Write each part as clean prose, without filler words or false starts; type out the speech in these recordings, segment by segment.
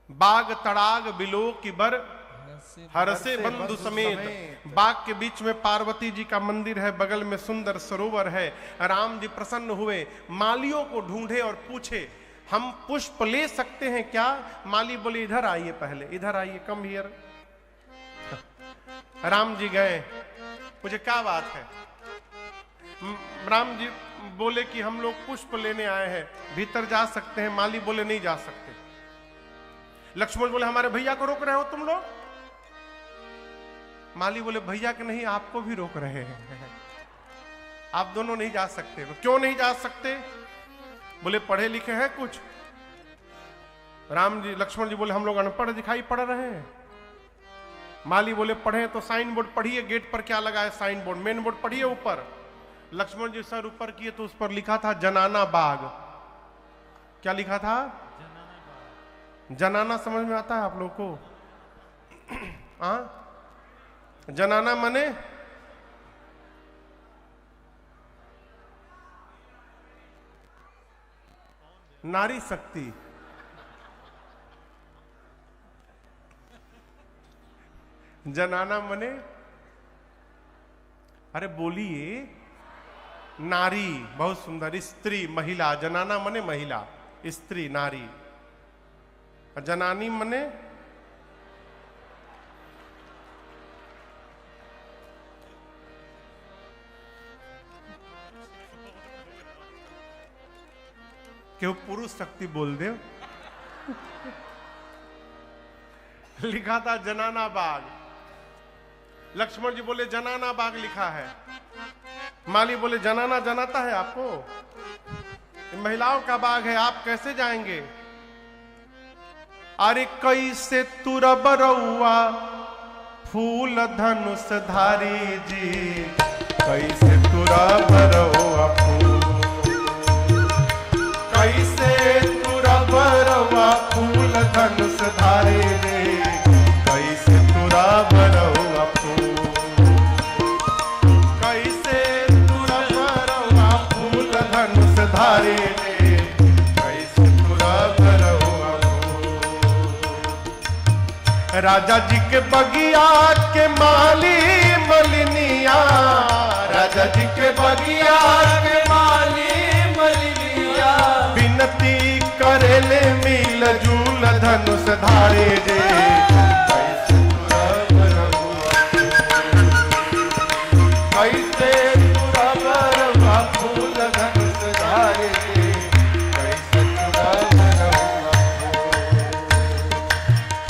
बाग तड़ाग below की बर हरसे बंधु समेत। बाग के बीच में पार्वती जी का मंदिर है, बगल में सुंदर सरोवर है। राम जी प्रसन्न हुए, मालियों को ढूंढे और पूछे हम पुष्प ले सकते हैं क्या? माली बोले इधर आइए, पहले इधर आइए, कम हियर। राम जी गए, मुझे क्या बात है? राम जी बोले कि हम लोग पुष्प लेने आए हैं, भीतर जा सकते हैं? माली बोले नहीं जा सकते। लक्ष्मण बोले हमारे भैया को रोक रहे हो तुम लोग? माली बोले भैया के नहीं, आपको भी रोक रहे हैं, आप दोनों नहीं जा सकते। क्यों नहीं जा सकते? बोले पढ़े लिखे हैं कुछ? राम जी लक्ष्मण जी बोले हम लोग अनपढ़ दिखाई पड़ रहे हैं। माली बोले पढ़े तो साइन बोर्ड पढ़िए, गेट पर क्या लगा है साइन बोर्ड, मेन बोर्ड पढ़िए ऊपर। लक्ष्मण जी सर ऊपर किए तो उस पर लिखा था जनाना बाग। क्या लिखा था? जनाना समझ में आता है आप लोग को? जनाना मने नारी शक्ति। जनाना मने, अरे बोलिए, नारी, बहुत सुंदर, स्त्री, महिला। जनाना मने महिला, स्त्री, नारी। जनानी मने क्यों पुरुष शक्ति बोल दे। लिखा था जनाना बाग। लक्ष्मण जी बोले जनाना बाग लिखा है। माली बोले जनाना जनाता है आपको? ये महिलाओं का बाग है, आप कैसे जाएंगे? अरे कैसे तुरब रउआ फूल धनुष धारी जी, कैसे तुरब रउआ फूल, कैसे तुरब रउआ फूल धनुष धारी रे, कैसे तुरब रउआ फूल, कैसे तुरब रउआ फूल धनुष धारी रे, कैसे तुरब रउआ फूल। राजा जी के बगिया के माली मलिनिया, राजा जी के बगिया के माली मलिनिया, विनती करेले मिल जूल धनुष धारे रे, कैसे तुरब रउआ फूल धनुष धारे रे, कैसे तुरब रउआ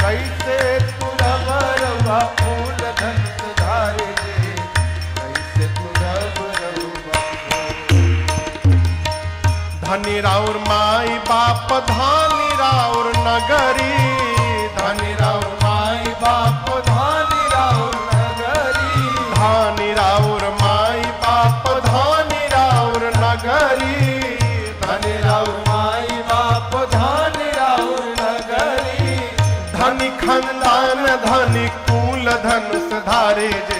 कैसे तुरब रउआ फूल धनुष धारे रे, कैसे तुरब रउआ। धनी राउर माई बाप धानी राउर नगरी, धनी राउर माई बाप धानी राउर नगरी, धानी राउर माई बाप धानी राउर नगरी, धनी राउर माई बाप धानी राउर नगरी, धनी खानदान धनी कुल धनुष धारे जे,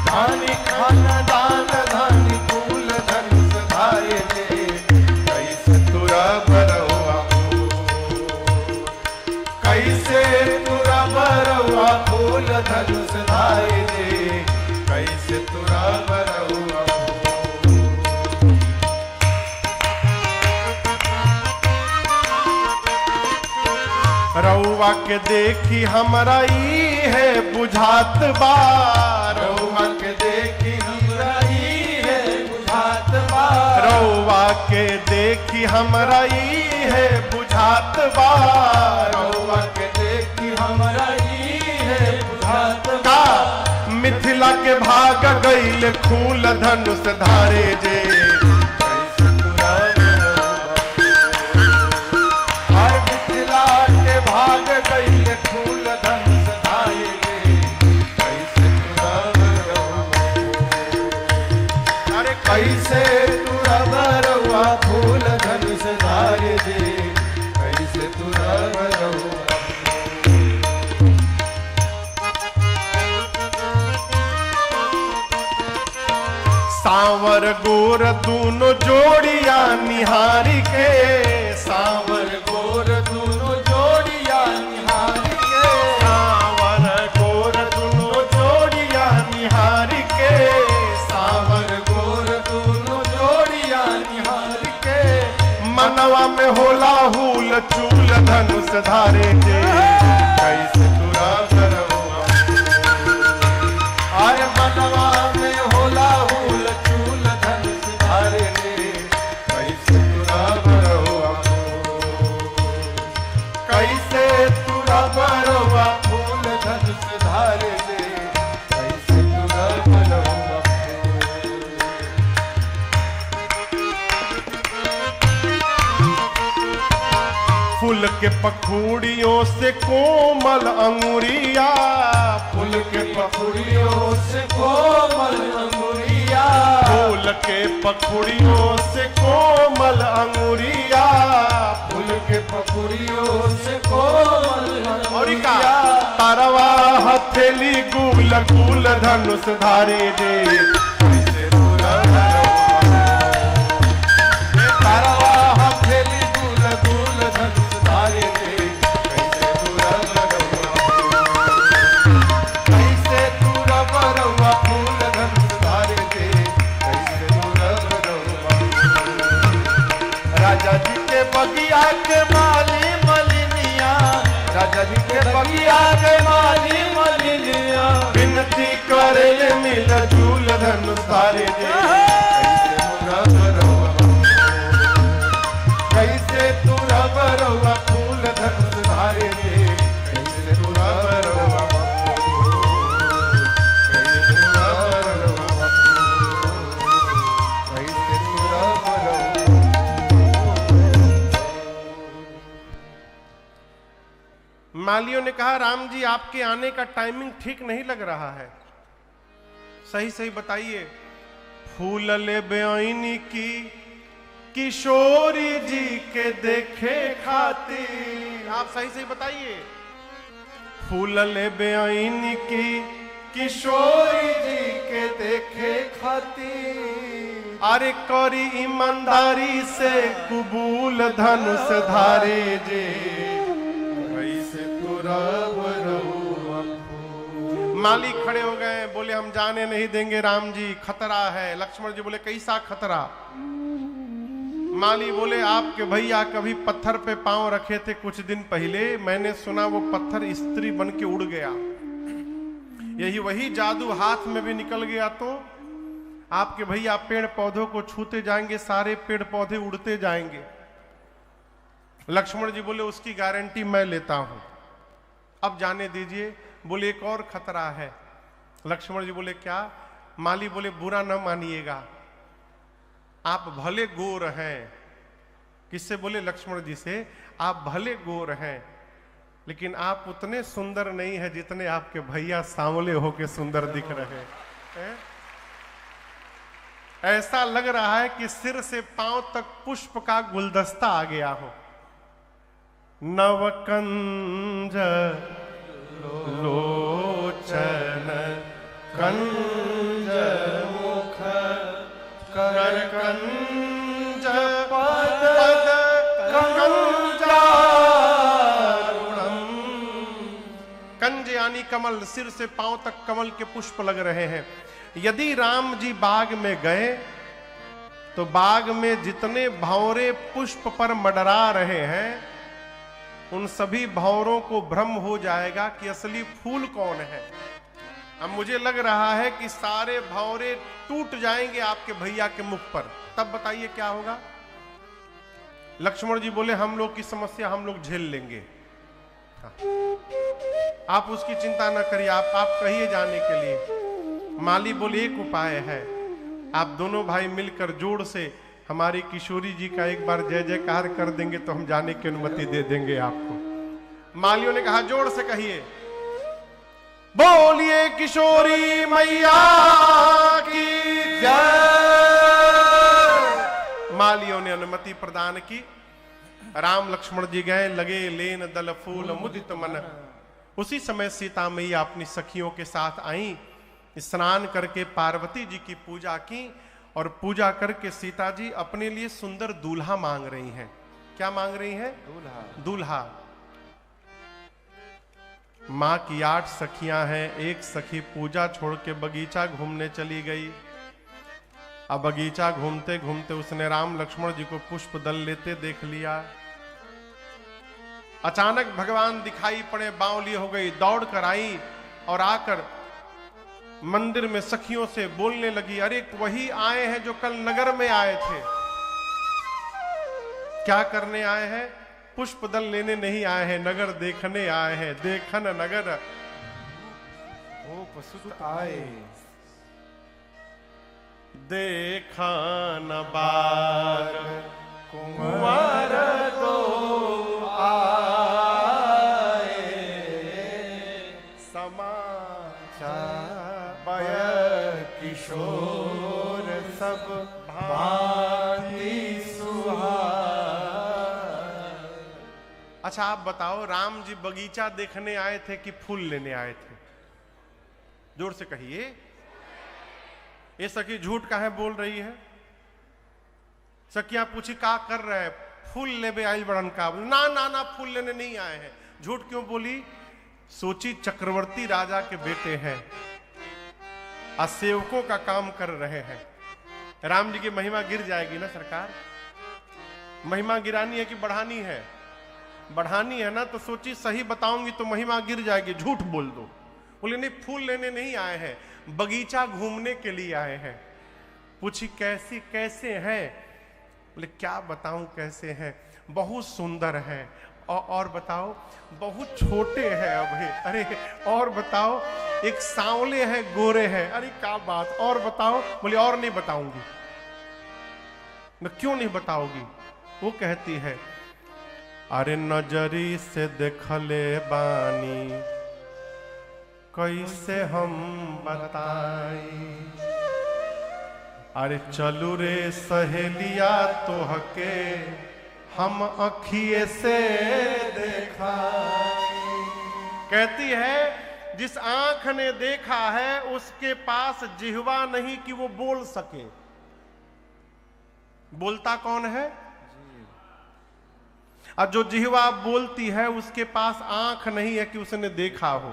धनी खानदान धनी कुल धनुष धारे जे, कैसे तुरब रउआ कैसे तुरब रउआ फूल धनुष धारे जे, कैसे तुरब रउआ। रउआ के देखी हमरा ई है बुझात बा, रउआ के देखी हमरा ई है बुझात बा, रउआ के देखी हमरा ई है बुझात बा, रउआ के देखी हमरा ई है बुझात बा। मिथिला के भाग गईल खूल धनुष धारे जे, भाग गई फूल धनुष धारे रे, कैसे तुरब रउआ। अरे कैसे तुरब रउआ फूल धनुष धारे रे, कैसे तुरब रउआ। सांवर गोर दूनो जोड़िया निहार मनवा में होला हुल चूल धनुष धारे जे कैसे तुरा बरहुआ। आय मनवा में होला हुल चूल धनुष धारे जे कैसे तुरा बरहुआ। कैसे तुरा बरहुआ फूल धनुष धारे जे कैसे तुरा बरहुआ। फूल के पखुड़ियों से कोमल अंगुरिया, फूल के पखुड़ियों से कोमल अंगुरिया, फूल के पखुड़ियों से कोमल अंगुरिया, फूल के पखुड़ियों से कोमल और का अंगुरिया। तरवा हथेली गुल गुल धनुष धारे जे कैसे तुरा बरहुआ। तारवा हथेली गुल गुल धनुष धारे जे कैसे तुरा बरहुआ। कैसे तुरा बरहुआ फूल धनुष धारे जे कैसे तुरा बरहुआ। राजा जी के बगिया के माली मलिनिया, राजा जी के बगिया के माली मलिनिया, विनती करे मिल झूल धनुष धारे जे कैसे तुरा बरहुआ। कैसे तुरा बरहुआ फूल धनुष धारे जे कैसे तुरा बरहुआ। कैसे तुरा बरहुआ। कैसे तुरा बरहुआ। मालियों ने कहा राम जी आपके आने का टाइमिंग ठीक नहीं लग रहा है, सही सही बताइए। फूल ले बेआईनी की किशोरी जी के देखे खातिर, आप सही सही बताइए। फूल ले बेआईनी की किशोरी जी के देखे खातिर, अरे करी ईमानदारी से कबूल धनुष धारे जे कैसे तुरा बरहुआ फूल। माली खड़े हो गए, बोले हम जाने नहीं देंगे राम जी, खतरा है। लक्ष्मण जी बोले कैसा खतरा। माली बोले आपके भैया कभी पत्थर पे पांव रखे थे कुछ दिन पहले, मैंने सुना वो पत्थर स्त्री बन के उड़ गया। यही वही जादू हाथ में भी निकल गया तो आपके भैया पेड़ पौधों को छूते जाएंगे, सारे पेड़ पौधे उड़ते जाएंगे। लक्ष्मण जी बोले उसकी गारंटी मैं लेता हूं, अब जाने दीजिए। बोले एक और खतरा है। लक्ष्मण जी बोले क्या। माली बोले बुरा न मानिएगा, आप भले गोर हैं। किससे बोले। लक्ष्मण जी से। आप भले गोर हैं लेकिन आप उतने सुंदर नहीं है जितने आपके भैया सांवले होके सुंदर दिख रहे हैं। ऐसा लग रहा है कि सिर से पांव तक पुष्प का गुलदस्ता आ गया हो। नवकंज लोचन कंज मुख कर कंज पद कंजारुणम। कंज यानी कमल, सिर से पांव तक कमल के पुष्प लग रहे हैं। यदि राम जी बाग में गए तो बाग में जितने भंवरे पुष्प पर मंडरा रहे हैं उन सभी भंवरों को भ्रम हो जाएगा कि असली फूल कौन है। अब मुझे लग रहा है कि सारे भंवरे टूट जाएंगे आपके भैया के मुख पर, तब बताइए क्या होगा। लक्ष्मण जी बोले हम लोग की समस्या हम लोग झेल लेंगे, आप उसकी चिंता न करिए, आप कहिए जाने के लिए। माली बोले एक उपाय है, आप दोनों भाई मिलकर जोड़ से हमारी किशोरी जी का एक बार जय जयकार कर देंगे तो हम जाने की अनुमति दे देंगे आपको। मालियों ने कहा जोर से कहिए, बोलिए किशोरी मैया की जय। मालियों ने अनुमति प्रदान की। राम लक्ष्मण जी गए, लगे लेन दल फूल मुदित मन। उसी समय सीता मैया अपनी सखियों के साथ आई, स्नान करके पार्वती जी की पूजा की और पूजा करके सीता जी अपने लिए सुंदर दूल्हा मांग रही हैं। क्या मांग रही हैं? दूल्हा। दूल्हा। मां की 8 सखियां हैं, एक सखी पूजा छोड़ के बगीचा घूमने चली गई। अब बगीचा घूमते घूमते उसने राम लक्ष्मण जी को पुष्प दल लेते देख लिया। अचानक भगवान दिखाई पड़े, बावली हो गई, दौड़ कर आई और आकर मंदिर में सखियों से बोलने लगी, अरे वही आए हैं जो कल नगर में आए थे। क्या करने आए हैं? पुष्प दल लेने नहीं आए हैं, नगर देखने आए हैं। देखन नगर ओ पशुत आए, देखन बार कुंवर दो आए, समाचार बय किशोर सब भांति सुहाए। अच्छा आप बताओ, राम जी बगीचा देखने आए थे कि फूल लेने आए थे? जोर से कहिए। ये सखी झूठ काहे बोल रही है? सखियां पूछी का कर रहे हैं? फूल लेबे आइल बड़न का। ना ना ना, फूल लेने नहीं आए हैं। झूठ क्यों बोली? सोची चक्रवर्ती राजा के बेटे हैं, सेवकों का काम कर रहे हैं। राम जी की महिमा गिर जाएगी ना सरकार। महिमा गिरानी है कि बढ़ानी है? बढ़ानी है ना, तो सोची सही बताऊंगी तो महिमा गिर जाएगी, झूठ बोल दो। बोले नहीं, फूल लेने नहीं आए हैं, बगीचा घूमने के लिए आए हैं। पूछी कैसी कैसे हैं? बोले क्या बताऊं कैसे हैं, बहुत सुंदर हैं। और बताओ? बहुत छोटे हैं अभी। अरे और बताओ? एक सांवले हैं, गोरे हैं। अरे क्या बात, और बताओ? बोले और नहीं बताऊंगी। न क्यों नहीं बताओगी? वो कहती है, अरे नजरी से देखले बानी, कैसे हम बताई। अरे चलू रे सहेलिया तोहके हम अखिए से देखा। कहती है जिस आंख ने देखा है उसके पास जिह्वा नहीं कि वो बोल सके। बोलता कौन है? और जो जिह्वा बोलती है उसके पास आंख नहीं है कि उसने देखा हो।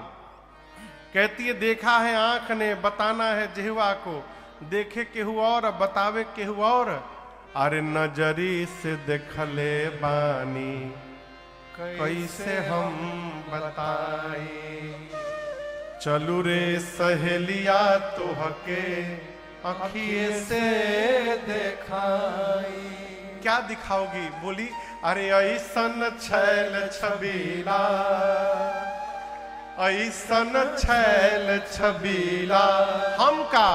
कहती है देखा है आंख ने, बताना है जिह्वा को। देखे केहू और, बतावे केहू और। अरे नजरी से देखले बानी, कैसे हम बताई। चलू रे सहेलिया तोहके अखिए से देखाई। क्या दिखाओगी? बोली अरे ऐसन छैल छबीला, ऐसन छैल छबीला हमका,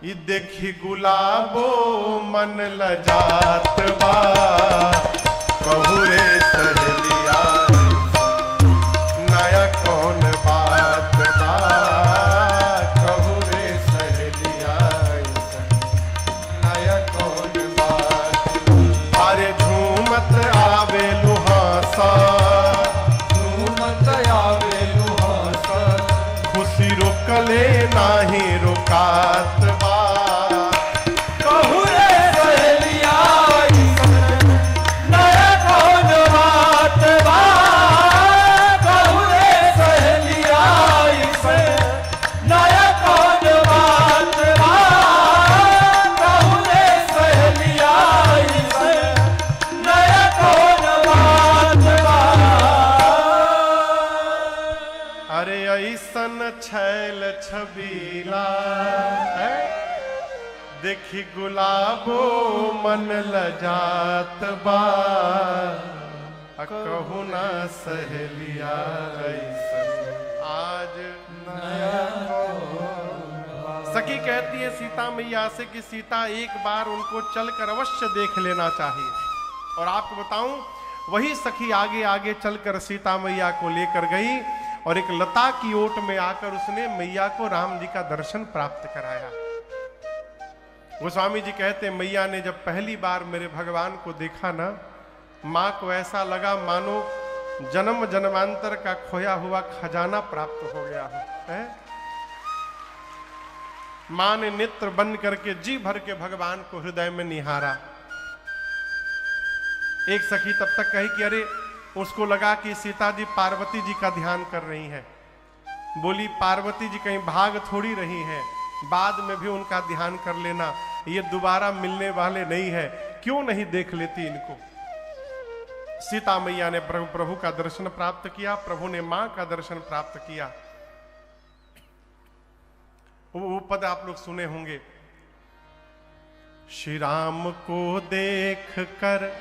ये देखी गुलाबो मन लजात बा। कहू रे सहेलिया नया कौन बात बा। कहू रे सहेलिया नया कौन बात। अरे झूमत आवे लुहासा, झूमत आवे लुहासा, खुशी रोकले नाही रोकात बा। कहू रे सहेलिया नया कौन बात बा। कहू रे सहेलिया नया कौन बात बा। कहू रे सहेलिया नया कौन बात बा। अरे ऐसन छैल छबीला देखी गुलाबो मन लजात बा। कहू ना सहेलिया आज नया। सखी कहती है सीता मैया से कि सीता एक बार उनको चलकर अवश्य देख लेना चाहिए। और आपको बताऊं, वही सखी आगे आगे चलकर सीता मैया को लेकर गई और एक लता की ओट में आकर उसने मैया को राम जी का दर्शन प्राप्त कराया। गोस्वामी जी कहते मैया ने जब पहली बार मेरे भगवान को देखा ना, माँ को ऐसा लगा मानो जन्म जन्मांतर का खोया हुआ खजाना प्राप्त हो गया हो। माँ ने नेत्र बंद करके जी भर के भगवान को हृदय में निहारा। एक सखी तब तक कही कि अरे, उसको लगा कि सीता जी पार्वती जी का ध्यान कर रही हैं। बोली पार्वती जी कहीं भाग थोड़ी रही हैं, बाद में भी उनका ध्यान कर लेना। ये दोबारा मिलने वाले नहीं है, क्यों नहीं देख लेती इनको। सीता मैया ने प्रभु का दर्शन प्राप्त किया, प्रभु ने मां का दर्शन प्राप्त किया। वो पद आप लोग सुने होंगे, श्री राम को देख कर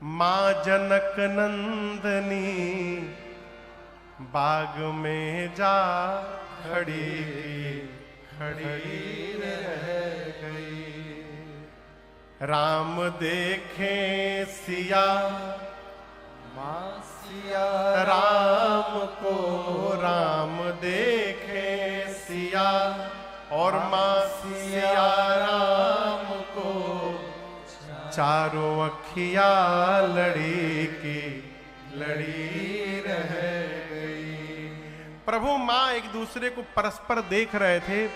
मां जनक नंदनी बाग में जा खड़ी रह गई। राम देखे सिया मां सिया राम को, राम देखे सिया और मां सिया राम को, चारों अखिया लड़ी की लड़ी रह गई। प्रभु मां एक दूसरे को परस्पर देख रहे थे,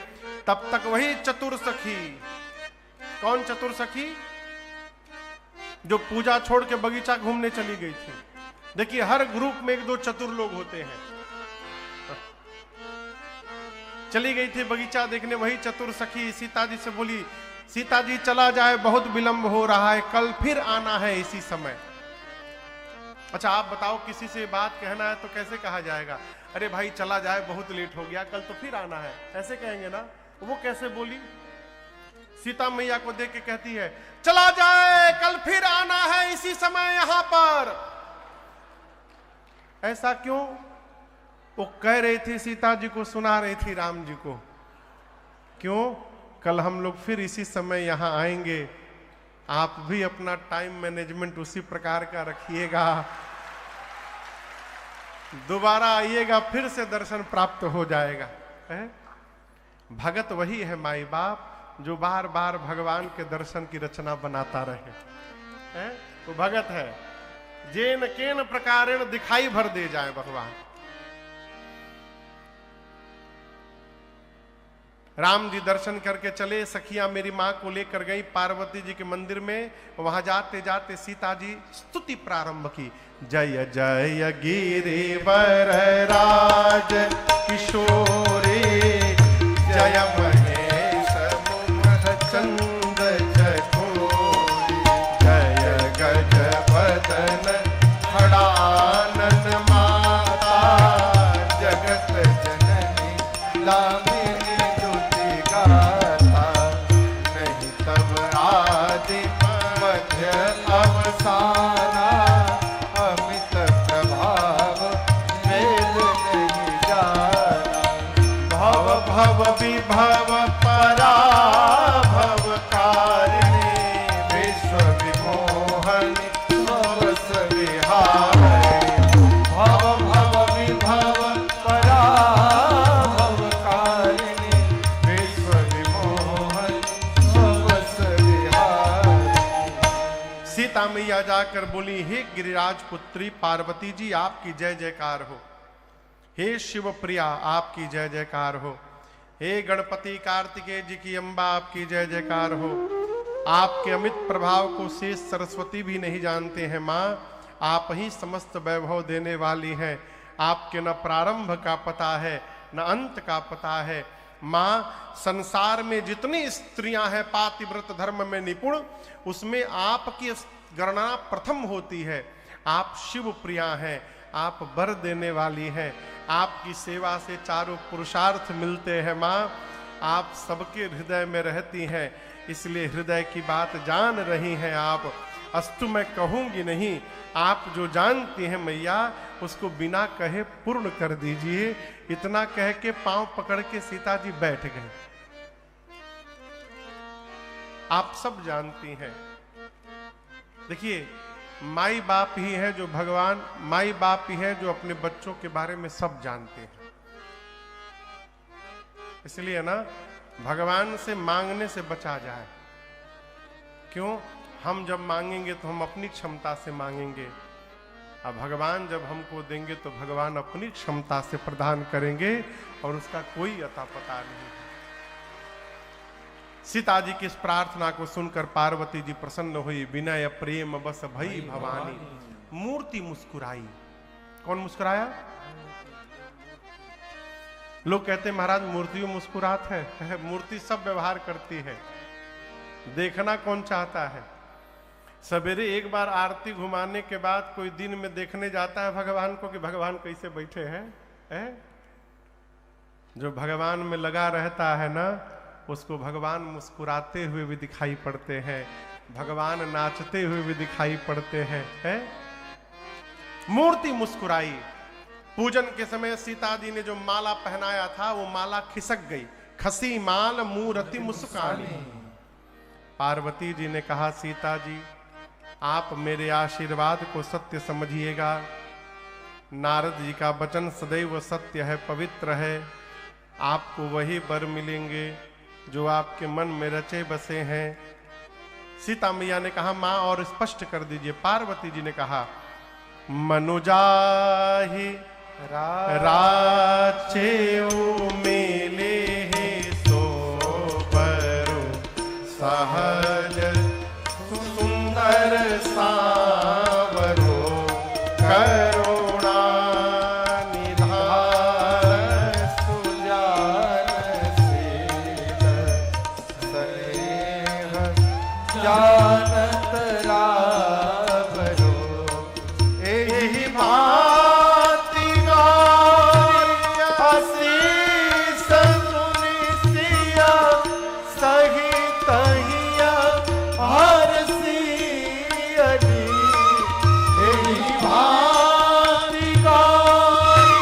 तब तक वही चतुर सखी, कौन चतुर सखी? जो पूजा छोड़ के बगीचा घूमने चली गई थी। देखिए हर ग्रुप में एक दो चतुर लोग होते हैं। चली गई थी बगीचा देखने, वही चतुर सखी सीता जी से बोली, सीता जी चला जाए, बहुत विलंब हो रहा है, कल फिर आना है इसी समय। अच्छा आप बताओ, किसी से बात कहना है तो कैसे कहा जाएगा? अरे भाई चला जाए, बहुत लेट हो गया, कल तो फिर आना है, ऐसे कहेंगे ना। वो कैसे बोली? सीता मैया को देख के कहती है, चला जाए, कल फिर आना है इसी समय यहां पर। ऐसा क्यों? वो कह रही थी सीता जी को, सुना रही थी राम जी को। क्यों? कल हम लोग फिर इसी समय यहां आएंगे, आप भी अपना टाइम मैनेजमेंट उसी प्रकार का रखिएगा, दोबारा आइएगा, फिर से दर्शन प्राप्त हो जाएगा। है? भगत वही है माई बाप जो बार बार भगवान के दर्शन की रचना बनाता रहे। है? तो भगत है, जेन केन प्रकारेण दिखाई भर दे जाए भगवान। राम जी दर्शन करके चले, सखियां मेरी मां को लेकर गई पार्वती जी के मंदिर में। वहां जाते जाते सीता जी स्तुति प्रारंभ की, जय जय गिरिवर राज किशोरी, जय महेश मुख चंद जखोरी, जय गज बदन खड़ानन माता, जगत जननी लामिनी दुति गाता, नहीं तब आदि मध्य अवसाना, अमित प्रभाव वेद नहीं जाना, भव भव विभव पराभव कारिणी, विश्व विमोहनी स्वस विहारिणी, भव भव विभव पराभव कारिणी, विश्व विमोहनी स्वस विहारिणी। सीता मैया जाकर बोली, हे गिरिराज पुत्री पार्वती जी आपकी जय जयकार हो, हे शिव प्रिया आपकी जय जयकार हो, हे गणपति कार्तिकेय जी की अम्बा आपकी जय जयकार हो। आपके अमित प्रभाव को शेष सरस्वती भी नहीं जानते हैं माँ, आप ही समस्त वैभव देने वाली हैं। आपके न प्रारंभ का पता है न अंत का पता है। माँ संसार में जितनी स्त्रियां हैं पातिव्रत धर्म में निपुण, उसमें आपकी गणना प्रथम होती है। आप शिव प्रिया हैं, आप वर देने वाली हैं, आपकी सेवा से चारों पुरुषार्थ मिलते हैं। माँ आप सबके हृदय में रहती हैं, इसलिए हृदय की बात जान रही हैं आप। अस्तु मैं कहूंगी नहीं, आप जो जानती हैं मैया उसको बिना कहे पूर्ण कर दीजिए। इतना कह के पांव पकड़ के सीता जी बैठ गए। आप सब जानती हैं। देखिए माई बाप ही है जो भगवान, माई बाप ही है जो अपने बच्चों के बारे में सब जानते हैं। इसलिए ना भगवान से मांगने से बचा जाए। क्यों? हम जब मांगेंगे तो हम अपनी क्षमता से मांगेंगे, और भगवान जब हमको देंगे तो भगवान अपनी क्षमता से प्रदान करेंगे, और उसका कोई अता पता नहीं। सीता जी की इस प्रार्थना को सुनकर पार्वती जी प्रसन्न हुई। विनय प्रेम बस भई भवानी, मूर्ति मुस्कुराई। कौन मुस्कुराया? लोग कहते हैं महाराज मूर्तियों मुस्कुरात है, मूर्ति सब व्यवहार करती है, देखना कौन चाहता है। सवेरे एक बार आरती घुमाने के बाद कोई दिन में देखने जाता है भगवान को कि भगवान कैसे बैठे हैं। जो भगवान में लगा रहता है ना, उसको भगवान मुस्कुराते हुए भी दिखाई पड़ते हैं, भगवान नाचते हुए भी दिखाई पड़ते हैं। मूर्ति मुस्कुराई। पूजन के समय सीता जी ने जो माला पहनाया था वो माला खिसक गई। खसी माल मूर्ति मुस्कानी। पार्वती जी ने कहा, सीता जी आप मेरे आशीर्वाद को सत्य समझिएगा। नारद जी का वचन सदैव सत्य है, पवित्र है। आपको वही वर मिलेंगे जो आपके मन में रचे बसे हैं। सीता मैया ने कहा, मां और स्पष्ट कर दीजिए। पार्वती जी ने कहा, मनुजाहि राचेऊ मेले हे सो बरु सहज सुंदर सावरो करुणा निधान सुजान शील स्नेह जानत रावरो एहि भांति गाय असीस सुनिसिया सही तहिया हरसी अली। एहि भांति गाय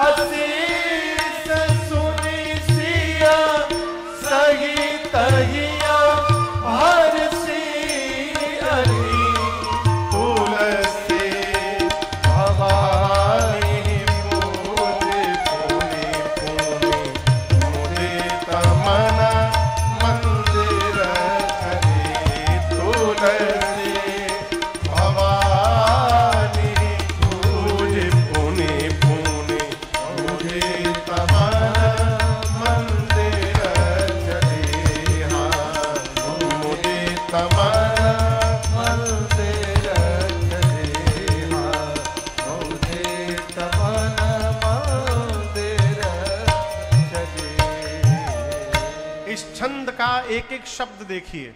असीस सुनिसिया सही तहिया हरसी अली। तुलसी भवानी पूजे पूरी पूरी मुदित मन मंदिर करे। तुलसी भवानी पूजे पूरी पूरी मुदित मन मंदिर चले। मुदित मन मंदिर चले। मुदित मन मंदिर चले। इस छंद का एक एक शब्द देखिए।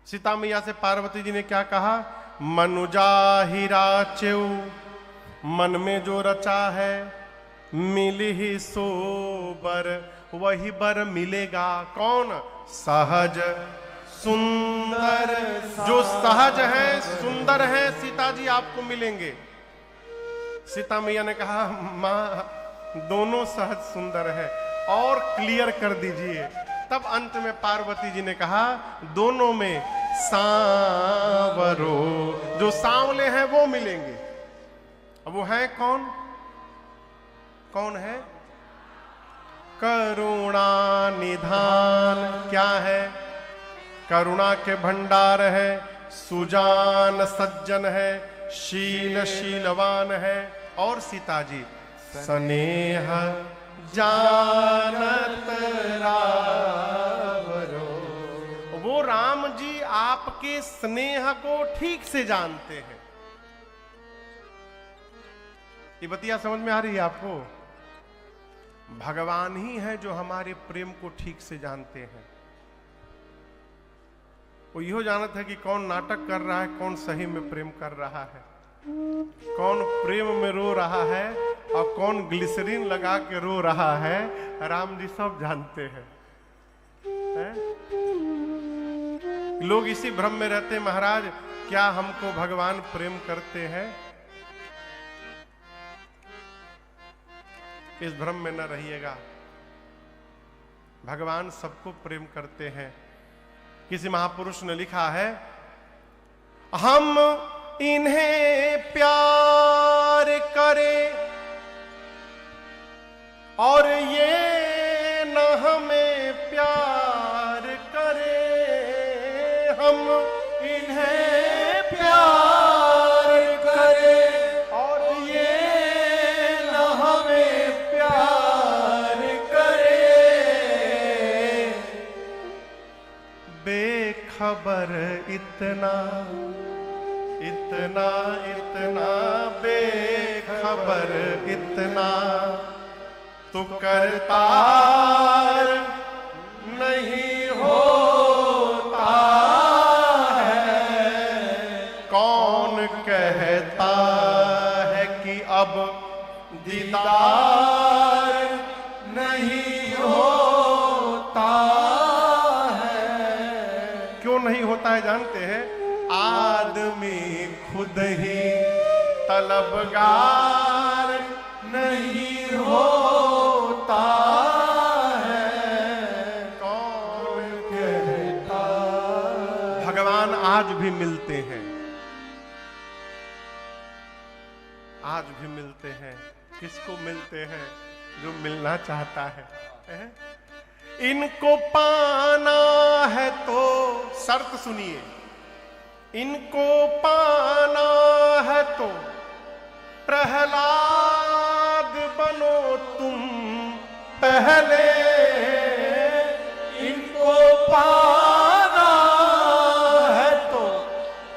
सीता मैया से पार्वती जी ने क्या कहा? मनुजा ही राचेऊ, मन में जो रचा है, मिल ही सो बर, वही बर मिलेगा। कौन? सहज सुंदर। जो सहज है, सुंदर है, सीता जी आपको मिलेंगे। सीता मैया ने कहा, मां दोनों सहज सुंदर है, और क्लियर कर दीजिए। तब अंत में पार्वती जी ने कहा, दोनों में सांवरो, जो सांवले हैं वो मिलेंगे। अब वो है कौन? कौन है? करुणा निधान। क्या है? करुणा के भंडार है, सुजान सज्जन है, शील शीलवान है। और सीता जी स्नेह जानत रावरो, वो राम जी आपके स्नेह को ठीक से जानते हैं। ये बतिया समझ में आ रही है आपको? भगवान ही है जो हमारे प्रेम को ठीक से जानते हैं। वो यहो जानत है कि कौन नाटक कर रहा है, कौन सही में प्रेम कर रहा है, कौन प्रेम में रो रहा है और कौन ग्लिसरीन लगा के रो रहा है। राम जी सब जानते हैं, लोग इसी भ्रम में रहते हैं, महाराज क्या हमको भगवान प्रेम करते हैं? इस भ्रम में न रहिएगा। भगवान सबको प्रेम करते हैं। किसी महापुरुष ने लिखा है, हम इन्हें प्यार करें और ये न हमें प्यार करे। हम इन्हें प्यार करें और ये न हमें प्यार करे। बेखबर इतना इतना इतना, बेखबर इतना, तो करतार नहीं होता है। कौन कहता है कि अब दीदार नहीं होता है? क्यों नहीं होता है जानते हैं? आदमी खुद ही तलबगार नहीं होता है। कौन कहता? भगवान आज भी मिलते हैं, आज भी मिलते हैं। किसको मिलते हैं? जो मिलना चाहता है। इनको पाना है तो शर्त सुनिए, इनको पाना है तो प्रहलाद बनो तुम पहले। इनको पाना है तो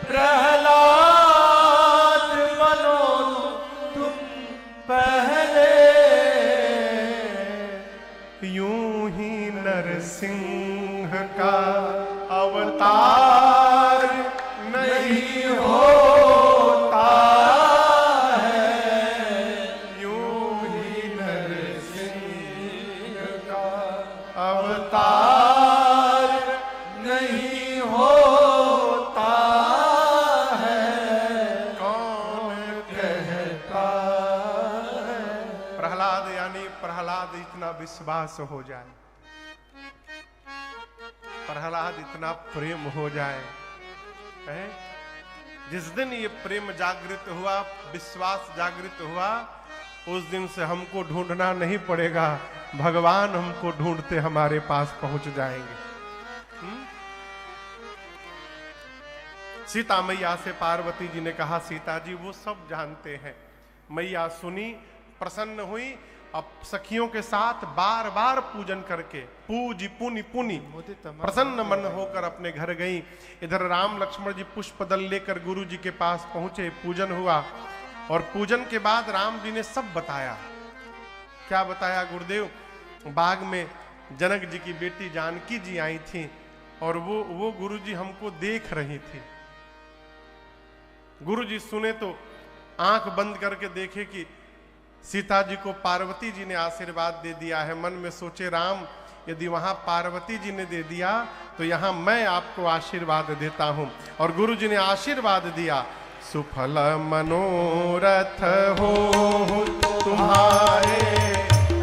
प्रहलाद बनो तुम पहले। यूं ही नरसिंह का अवतार नहीं होता है। यूं ही नरसिंह का अवतार नहीं होता है। कौन कहता है? प्रहलाद यानी प्रहलाद इतना विश्वास हो जाए, प्रहलाद इतना प्रेम हो जाए है? जिस दिन ये प्रेम जागृत हुआ, विश्वास जागृत हुआ, उस दिन से हमको ढूंढना नहीं पड़ेगा, भगवान हमको ढूंढते हमारे पास पहुंच जाएंगे। सीता मैया से पार्वती जी ने कहा, सीता जी वो सब जानते हैं। मैया सुनी, प्रसन्न हुई, अब सखियों के साथ बार बार पूजन करके पूजी पुनि पुनि प्रसन्न मन होकर अपने घर गई। इधर राम लक्ष्मण जी पुष्प दल लेकर गुरु जी के पास पहुंचे, पूजन हुआ और पूजन के बाद राम जी ने सब बताया। क्या बताया गुरुदेव? बाग में जनक जी की बेटी जानकी जी आई थी और वो गुरु जी हमको देख रही थी। गुरु जी सुने तो आंख बंद करके देखे कि सीता जी को पार्वती जी ने आशीर्वाद दे दिया है। मन में सोचे, राम यदि वहां पार्वती जी ने दे दिया तो यहां मैं आपको आशीर्वाद देता हूं। और गुरु जी ने आशीर्वाद दिया, सुफल मनोरथ हो तुम्हारे,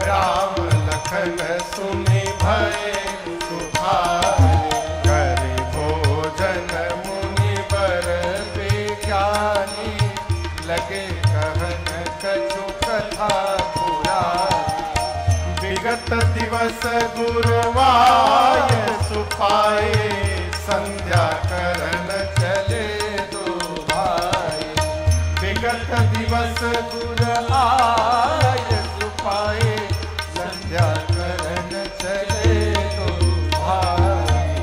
राम लखन सुनि भय सुखाए। करे भोजन मुनि बर विज्ञानी, लगे कहन कछु कथा पुरानी। विगत दिवस गुरुवाय सुपाए, संध्या करन चले दो भाई। विगत दिवस गुरुवाय सुपाए, संध्या करन चले दो भाई।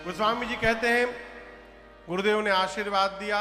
गोस्वामी जी कहते हैं, गुरुदेव ने आशीर्वाद दिया,